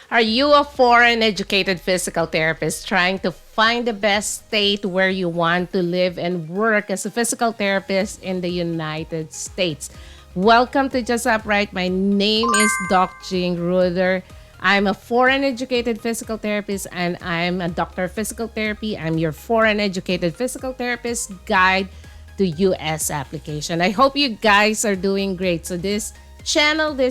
Are you a foreign educated physical therapist trying to find the best state where you want to live and work as a physical therapist in the United States? Welcome to Just Upright. My name is Doc Jing Ruder. I'm a foreign educated physical therapist and I'm a doctor of physical therapy. I'm your foreign educated physical therapist guide to US application. I hope you guys are doing great. So this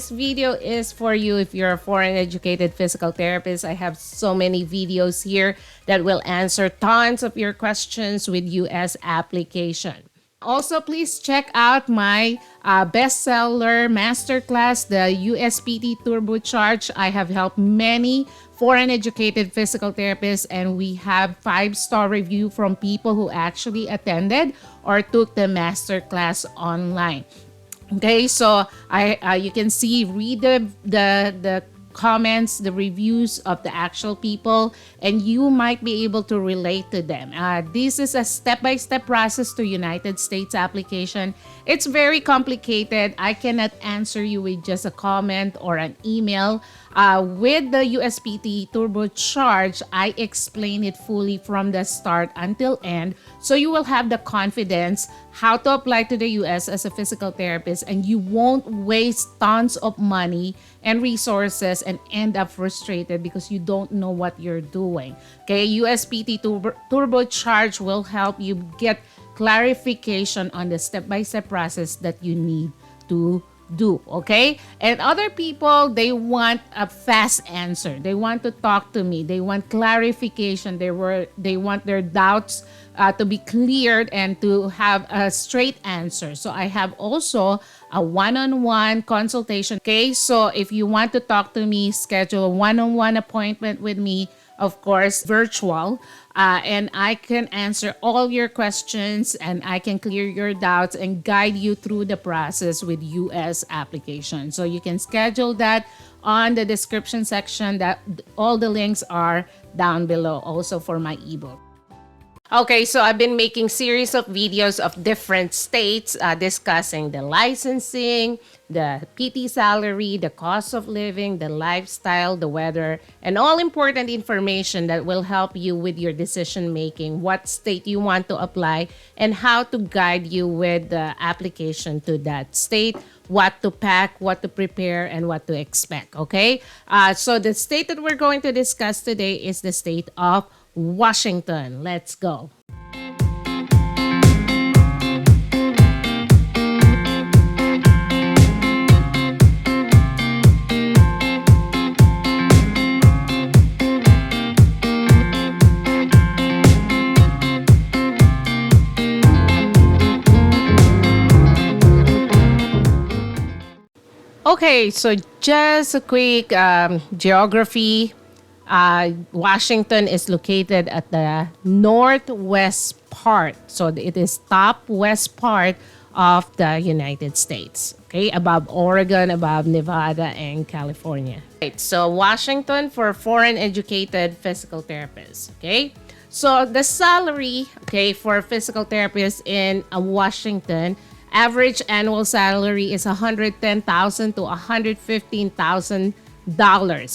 video is for you if you're a foreign educated physical therapist. I have so many videos here that will answer tons of your questions with US application. Also, please check out my bestseller masterclass, the USPT Turbocharge. I have helped many foreign educated physical therapists, and we have 5-star review from people who actually attended or took the masterclass online. Okay, so you can read the comments, the reviews of the actual people, and you might be able to relate to them. This is a step-by-step process to United States application. It's very complicated. I cannot answer you with just a comment or an email. With the USPT Turbocharge, I explain it fully from the start until end, so you will have the confidence how to apply to the US as a physical therapist, and you won't waste tons of money and resources and end up frustrated because you don't know what you're doing. Okay, USPT Turbocharge will help you get clarification on the step-by-step process that you need to do. Okay, and other people, they want a fast answer. They want to talk to me. They want clarification. They want their doubts to be cleared and to have a straight answer. So I have also a one-on-one consultation. Okay, so if you want to talk to me, schedule a one-on-one appointment with me, of course virtual, and I can answer all your questions and I can clear your doubts and guide you through the process with US application. So you can schedule that on the description section. That all the links are down below, also for my ebook. Okay, so I've been making series of videos of different states discussing the licensing, the PT salary, the cost of living, the lifestyle, the weather, and all important information that will help you with your decision making, what state you want to apply, and how to guide you with the application to that state, what to pack, what to prepare, and what to expect. Okay, so the state that we're going to discuss today is the state of Washington. Let's go. Okay, so just a quick geography. Washington is located at the northwest part. So it is top west part of the United States. Okay, above Oregon, above Nevada, and California. Right, so Washington for foreign educated physical therapists. Okay, so the salary, okay, for physical therapists in Washington, average annual salary is $110,000 to $115,000.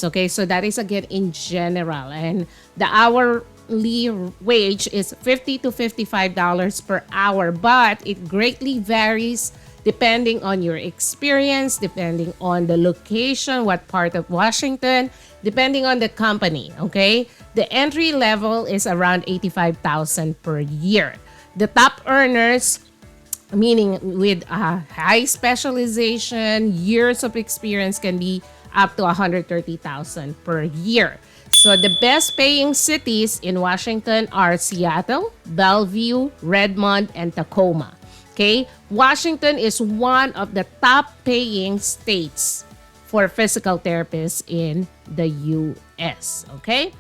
Okay, so that is again in general, and the hourly wage is $50 to $55 per hour, but it greatly varies depending on your experience, depending on the location, what part of Washington, depending on the company. Okay, the entry level is around $85,000 per year. The top earners, meaning with high specialization, years of experience, can be up to $130,000 per year. So the best paying cities in Washington are Seattle, Bellevue, Redmond, and Tacoma. Okay, Washington is one of the top paying states for physical therapists in the US. Okay,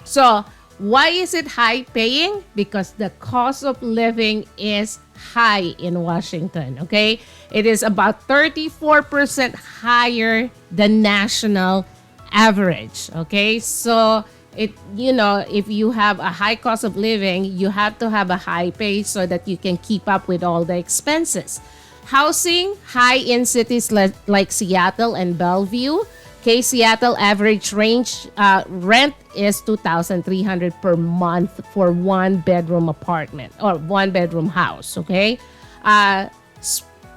so why is it high paying? Because the cost of living is high in Washington. Okay, it is about 34% higher than national average. Okay, so if you have a high cost of living, you have to have a high pay so that you can keep up with all the expenses. Housing, high in cities like Seattle and Bellevue. Okay, Seattle average range rent is 2,300 per month for one bedroom apartment or one bedroom house. Okay, uh,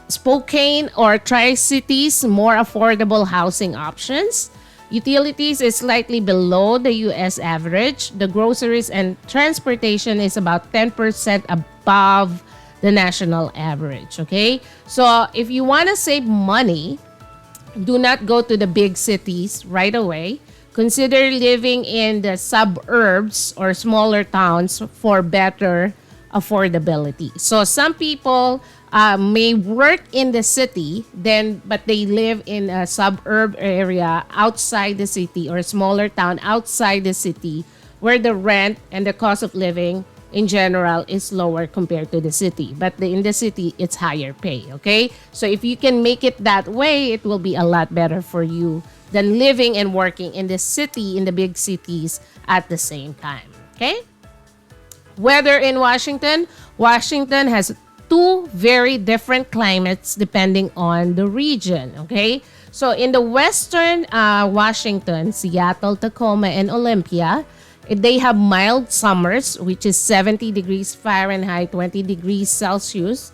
Spokane or Tri-Cities, more affordable housing options. Utilities is slightly below the US average. The groceries and transportation is about 10% above the national average. Okay, so if you want to save money, do not go to the big cities right away. Consider living in the suburbs or smaller towns for better affordability. So some people may work in the city, then but they live in a suburb area outside the city or smaller town outside the city, where the rent and the cost of living in general is lower compared to the city, but in the city it's higher pay. Okay, so if you can make it that way, it will be a lot better for you than living and working in the city, in the big cities at the same time. Okay, weather in Washington has two very different climates depending on the region. Okay, so in the western Washington, Seattle, Tacoma, and Olympia, they have mild summers, which is 70 degrees Fahrenheit, 20 degrees Celsius.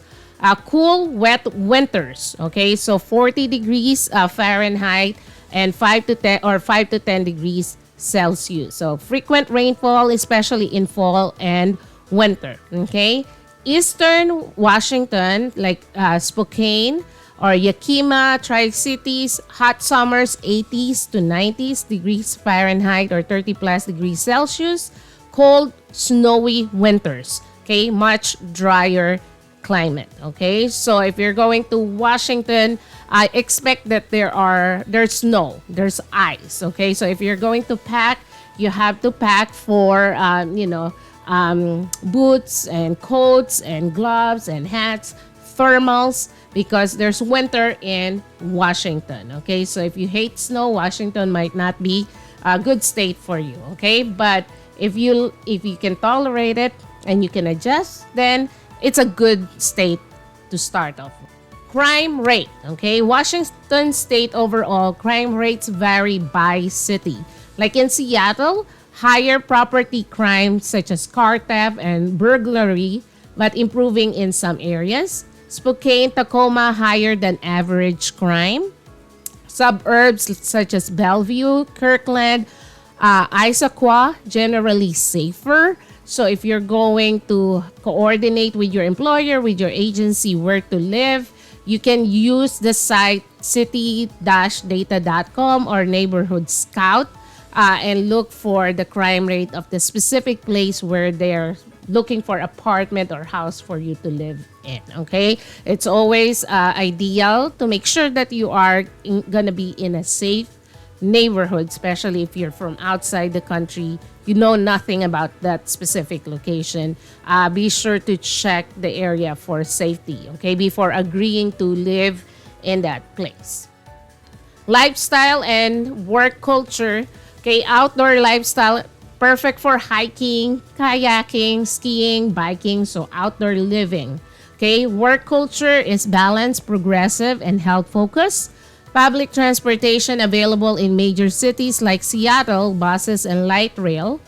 Cool, wet winters. Okay, so 40 degrees Fahrenheit and 5 to 10 degrees Celsius. So frequent rainfall, especially in fall and winter. Okay, Eastern Washington, like Spokane or Yakima, Tri-Cities, hot summers 80s to 90s degrees Fahrenheit or 30 plus degrees Celsius. Cold, snowy winters. Okay, much drier climate. Okay, so if you're going to Washington, I expect that there's snow, there's ice. Okay, so if you're going to pack, you have to pack for boots and coats and gloves and hats, thermals, because there's winter in Washington. Okay, so if you hate snow, Washington might not be a good state for you. Okay, but if you can tolerate it and you can adjust, then it's a good state to start off with. Crime rate. Okay, Washington state overall crime rates vary by city. Like in Seattle, higher property crime such as car theft and burglary, but improving in some areas. Spokane, Tacoma, higher than average crime. Suburbs such as Bellevue, Kirkland, Issaquah, generally safer. So if you're going to coordinate with your employer, with your agency, where to live, you can use the site city-data.com or Neighborhood Scout and look for the crime rate of the specific place where they're looking for apartment or house for you to live in. Okay, it's always ideal to make sure that you are gonna be in a safe neighborhood, especially if you're from outside the country, you know nothing about that specific location. Be sure to check the area for safety, okay, before agreeing to live in that place. Lifestyle and work culture. Okay, outdoor lifestyle, perfect for hiking, kayaking, skiing, biking, so outdoor living. Okay, work culture is balanced, progressive, and health focused. Public transportation available in major cities like Seattle, buses and light rail.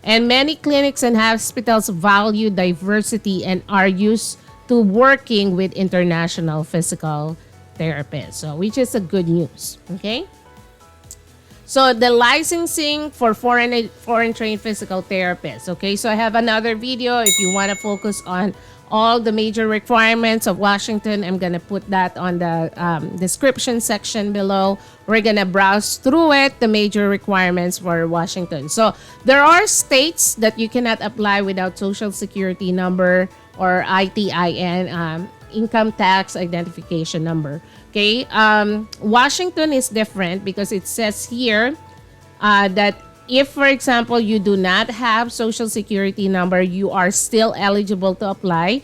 And many clinics and hospitals value diversity and are used to working with international physical therapists, so which is a good news. Okay. So the licensing for foreign trained physical therapists. Okay, so I have another video if you want to focus on all the major requirements of Washington. I'm gonna put that on the description section below. We're gonna browse through it, the major requirements for Washington. So there are states that you cannot apply without social security number or ITIN, income tax identification number. Okay, Washington is different because it says here that if, for example, you do not have social security number, you are still eligible to apply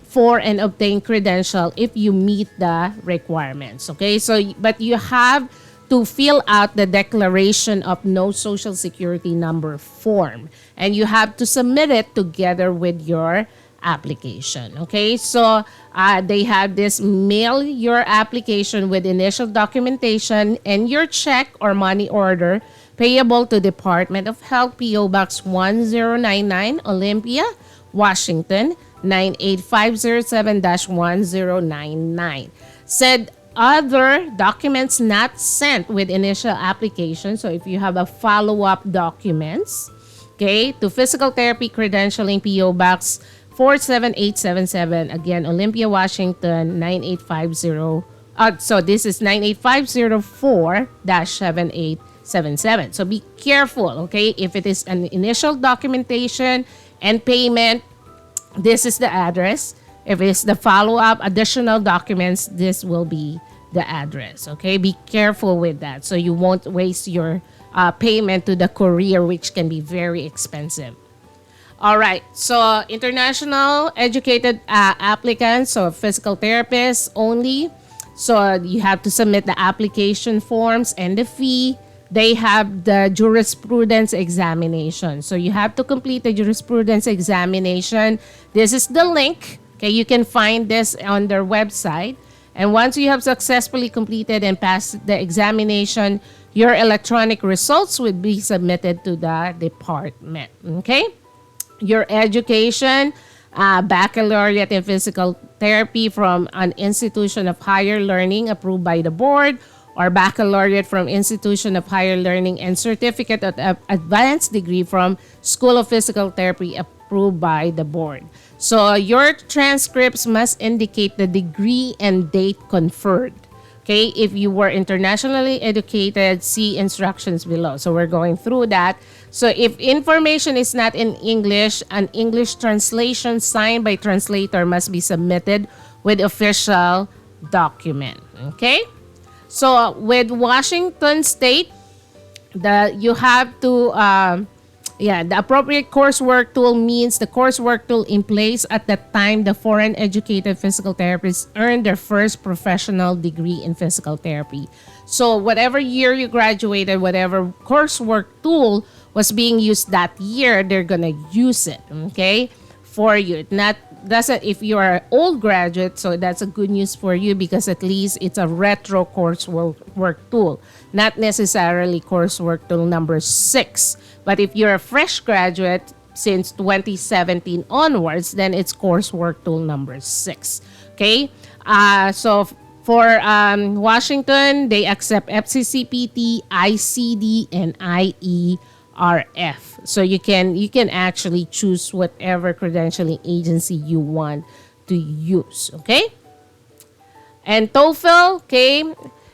for and obtain credential if you meet the requirements. Okay, so but you have to fill out the declaration of no social security number form, and you have to submit it together with your application. Okay, so they have this mail your application with initial documentation and your check or money order payable to Department of Health, PO Box 1099, Olympia, Washington 98507-1099. Said other documents not sent with initial application. So if you have a follow-up documents, okay, to physical therapy credentialing, PO Box 47877, again, Olympia, Washington 9850. So this is 98504-7877. So be careful, okay? If it is an initial documentation and payment, this is the address. If it's the follow-up additional documents, this will be the address. Okay, be careful with that so you won't waste your payment to the courier, which can be very expensive. All right, so international educated applicants, so physical therapists only. So you have to submit the application forms and the fee. They have the jurisprudence examination. So you have to complete the jurisprudence examination. This is the link. Okay, you can find this on their website. And once you have successfully completed and passed the examination, your electronic results would be submitted to the department. Okay? Your education, baccalaureate in physical therapy from an institution of higher learning approved by the board, or baccalaureate from institution of higher learning and certificate of advanced degree from School of Physical Therapy approved by the board. So your transcripts must indicate the degree and date conferred. Okay, if you were internationally educated, see instructions below. So we're going through that. So if information is not in English, an English translation signed by translator must be submitted with official document. Okay? So with Washington State, you have to the appropriate coursework tool means the coursework tool in place at the time the foreign educated physical therapists earned their first professional degree in physical therapy. So whatever year you graduated, whatever coursework tool was being used that year, they're gonna use it, okay, for you. Not doesn't if you are an old graduate, so that's a good news for you because at least it's a retro coursework tool, not necessarily coursework tool number 6. But if you're a fresh graduate since 2017 onwards, then it's coursework tool number 6. Okay, so for Washington, they accept FCCPT, ICD, and IERF. So you can actually choose whatever credentialing agency you want to use. Okay, and TOEFL. Okay.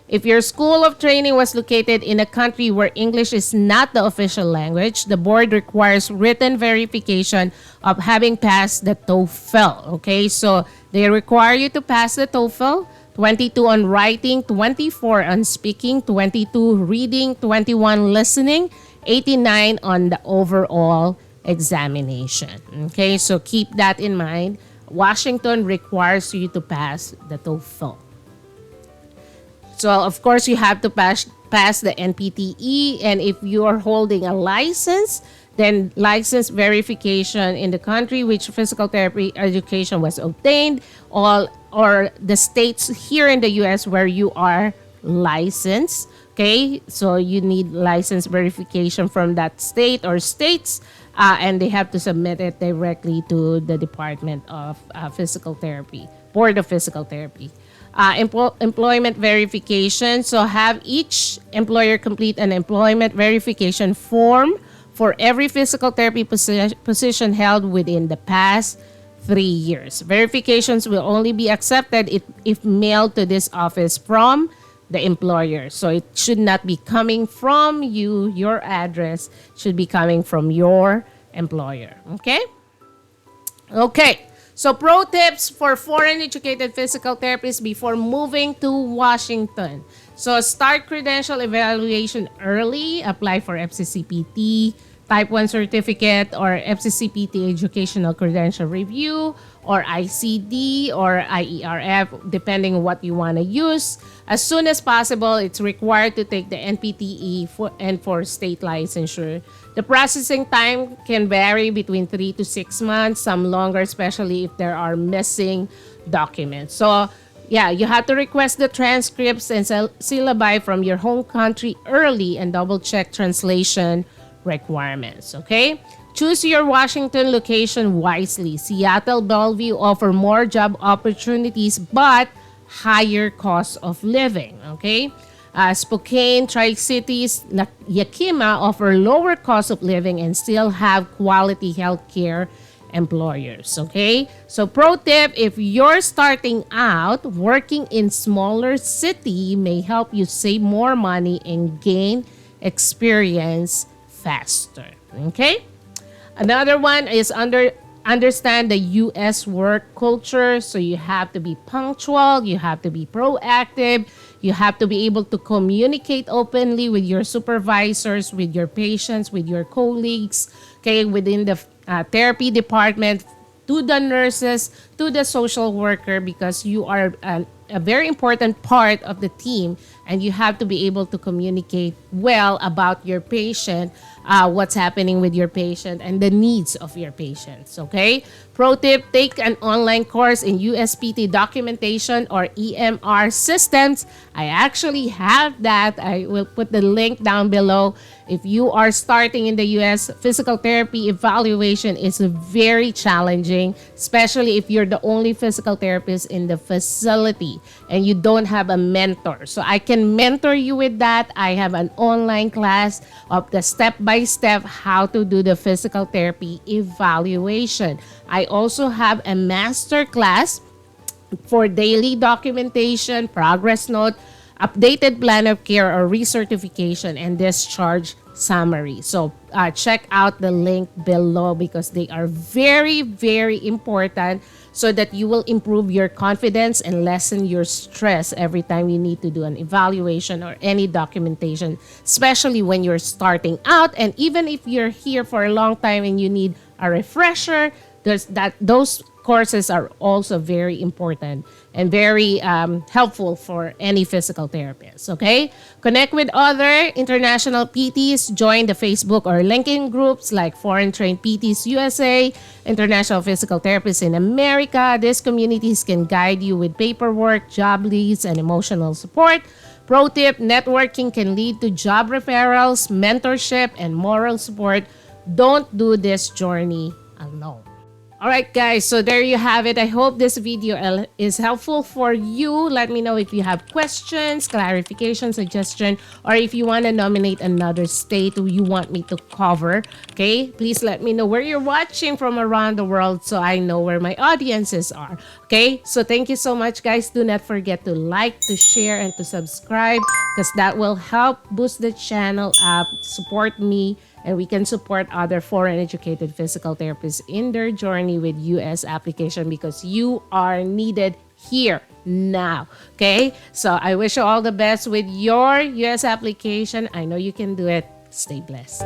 If your school of training was located in a country where English is not the official language, the board requires written verification of having passed the TOEFL. Okay, so they require you to pass the TOEFL, 22 on writing, 24 on speaking, 22 reading, 21 listening, 89 on the overall examination. Okay, so keep that in mind. Washington requires you to pass the TOEFL. So, of course, you have to pass the NPTE. And if you are holding a license, then license verification in the country which physical therapy education was obtained, or the states here in the U.S. where you are licensed. Okay, so you need license verification from that state or states, and they have to submit it directly to the Department of Physical Therapy, Board of Physical Therapy. Employment verification. So have each employer complete an employment verification form for every physical therapy position held within the past 3 years. Verifications will only be accepted if mailed to this office from the employer. So it should not be coming from you. Your address should be coming from your employer. Okay? Okay. So pro tips for foreign educated physical therapists before moving to Washington. So start credential evaluation early. Apply for FCCPT, Type 1 certificate or FCCPT educational credential review or ICD or IERF, depending on what you want to use. As soon as possible, it's required to take the NPTE for state licensure. The processing time can vary between 3 to 6 months, some longer, especially if there are missing documents. So yeah, you have to request the transcripts and syllabi from your home country early and double check translation requirements, okay? Choose your Washington location wisely. Seattle, Bellevue offer more job opportunities but higher cost of living, okay? Spokane, Tri-Cities, Yakima offer lower cost of living and still have quality healthcare employers, okay? So pro tip, if you're starting out, working in smaller city may help you save more money and gain experience faster, okay? Another one is understand the US work culture. So you have to be punctual, you have to be proactive, you have to be able to communicate openly with your supervisors, with your patients, with your colleagues, okay, within the therapy department, to the nurses, to the social worker, because you are a very important part of the team and you have to be able to communicate well about your patient, what's happening with your patient and the needs of your patients, okay? Pro tip, take an online course in USPT documentation or EMR systems. I actually have that. I will put the link down below. If you are starting in the US, physical therapy evaluation is very challenging, especially if you're the only physical therapist in the facility and you don't have a mentor. So I can mentor you with that. I have an online class of the step-by-step how to do the physical therapy evaluation. I also have a master class for daily documentation, progress note, updated plan of care or recertification, and discharge summary. So check out the link below because they are very, very important so that you will improve your confidence and lessen your stress every time you need to do an evaluation or any documentation, especially when you're starting out. And even if you're here for a long time and you need a refresher, those courses are also very important and very helpful for any physical therapist, okay? Connect with other international PTs, join the Facebook or LinkedIn groups like Foreign Trained PTs USA, International Physical Therapists in America. These communities can guide you with paperwork, job leads, and emotional support. Pro tip, networking can lead to job referrals, mentorship, and moral support. Don't do this journey alone. All right, guys, so there you have it. I hope this video is helpful for you. Let me know if you have questions, clarification, suggestion, or if you want to nominate another state you want me to cover. Okay, please let me know where you're watching from around the world so I know where my audiences are. Okay, so thank you so much, guys. Do not forget to like, to share, and to subscribe because that will help boost the channel up, support me, and we can support other foreign educated physical therapists in their journey with US application because you are needed here now. Okay, so I wish you all the best with your US application. I know you can do it. Stay blessed.